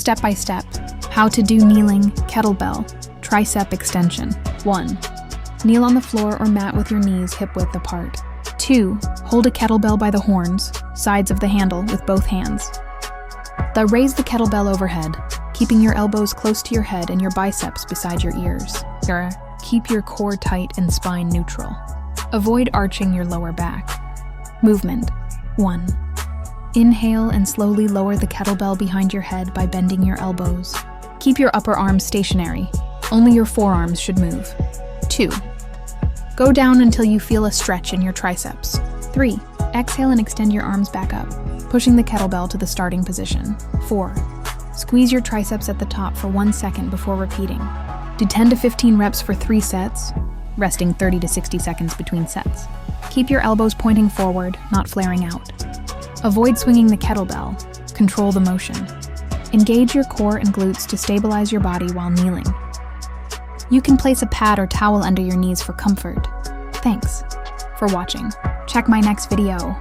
Step by step, how to do kneeling kettlebell tricep extension. 1. Kneel on the floor or mat with your knees hip-width apart. 2. Hold a kettlebell by the horns, sides of the handle with both hands. Raise the kettlebell overhead, keeping your elbows close to your head and your biceps beside your ears. Keep your core tight and spine neutral. Avoid arching your lower back. Movement. 1. Inhale and slowly lower the kettlebell behind your head by bending your elbows. Keep your upper arms stationary. Only your forearms should move. 2. Go down until you feel a stretch in your triceps. 3. Exhale and extend your arms back up, pushing the kettlebell to the starting position. 4. Squeeze your triceps at the top for 1 second before repeating. Do 10 to 15 reps for 3 sets, resting 30 to 60 seconds between sets. Keep your elbows pointing forward, not flaring out. Avoid swinging the kettlebell. Control the motion. Engage your core and glutes to stabilize your body while kneeling. You can place a pad or towel under your knees for comfort. Thanks for watching. Check my next video.